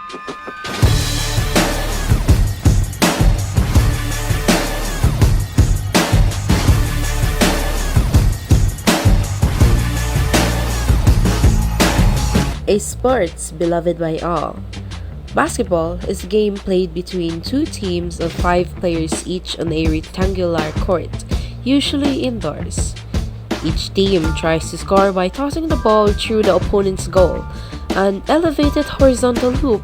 A sports beloved by all. Basketball is a game played between two teams of five players each on a rectangular court, usually indoors. Each team tries to score by tossing the ball through the opponent's goal, an elevated horizontal hoop,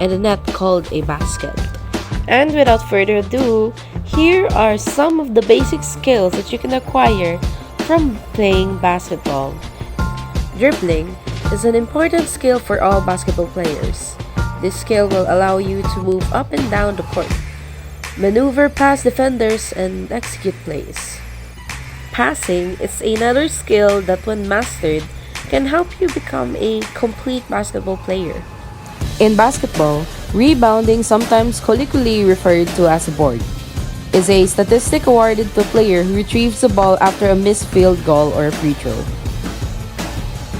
and a net called a basket. And without further ado, here are some of the basic skills that you can acquire from playing basketball. Dribbling is an important skill for all basketball players. This skill will allow you to move up and down the court, maneuver past defenders, and execute plays. Passing is another skill that, when mastered, can help you become a complete basketball player. In basketball, rebounding, sometimes colloquially referred to as a board, is a statistic awarded to a player who retrieves the ball after a missed field goal or a free throw.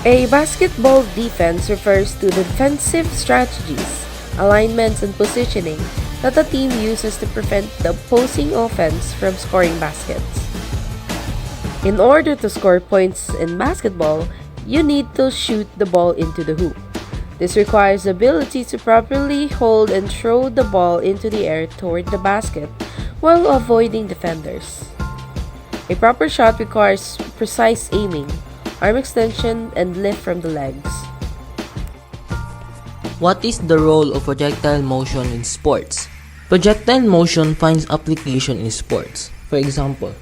A basketball defense refers to the defensive strategies, alignments, and positioning that a team uses to prevent the opposing offense from scoring baskets. In order to score points in basketball, you need to shoot the ball into the hoop. This requires the ability to properly hold and throw the ball into the air toward the basket while avoiding defenders. A proper shot requires precise aiming, arm extension, and lift from the legs. What is the role of projectile motion in sports? Projectile motion finds application in sports. For example,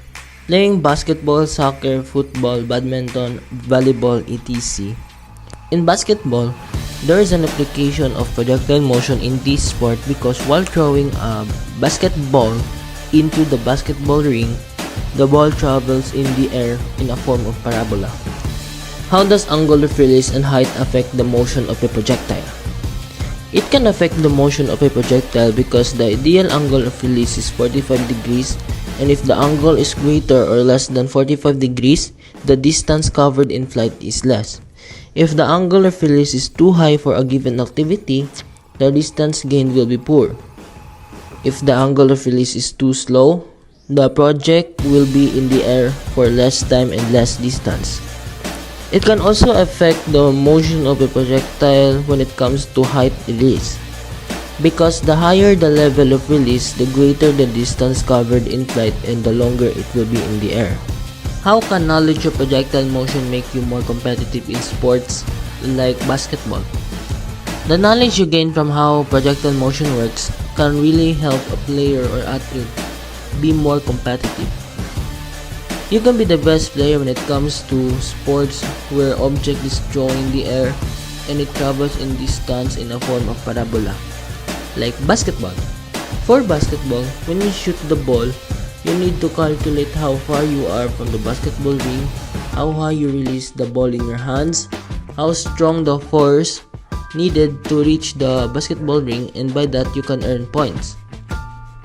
playing basketball, soccer, football, badminton, volleyball, etc. In basketball, there is an application of projectile motion in this sport because while throwing a basketball into the basketball ring, the ball travels in the air in a form of parabola. How does angle of release and height affect the motion of a projectile? It can affect the motion of a projectile because the ideal angle of release is 45 degrees, and if the angle is greater or less than 45 degrees, the distance covered in flight is less. If the angle of release is too high for a given activity, the distance gained will be poor. If the angle of release is too slow, the project will be in the air for less time and less distance. It can also affect the motion of a projectile when it comes to height release, because the higher the level of release, the greater the distance covered in flight and the longer it will be in the air. How can knowledge of projectile motion make you more competitive in sports like basketball? The knowledge you gain from how projectile motion works can really help a player or athlete be more competitive. You can be the best player when it comes to sports where object is thrown in the air and it travels in distance in a form of parabola, like basketball. For basketball, when you shoot the ball, you need to calculate how far you are from the basketball ring, how high you release the ball in your hands, how strong the force needed to reach the basketball ring, and by that you can earn points.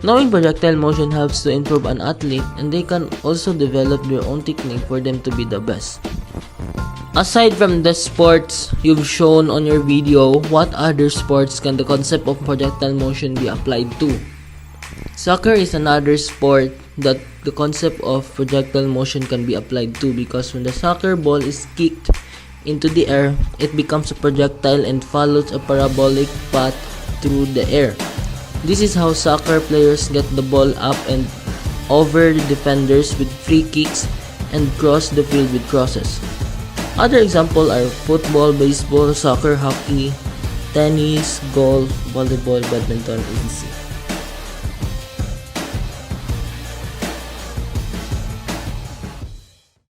Knowing projectile motion helps to improve an athlete, and they can also develop their own technique for them to be the best. Aside from the sports you've shown on your video, what other sports can the concept of projectile motion be applied to? Soccer is another sport that the concept of projectile motion can be applied to, because when the soccer ball is kicked into the air, it becomes a projectile and follows a parabolic path through the air. This is how soccer players get the ball up and over the defenders with free kicks and cross the field with crosses. Other examples are football, baseball, soccer, hockey, tennis, golf, volleyball, badminton, etc.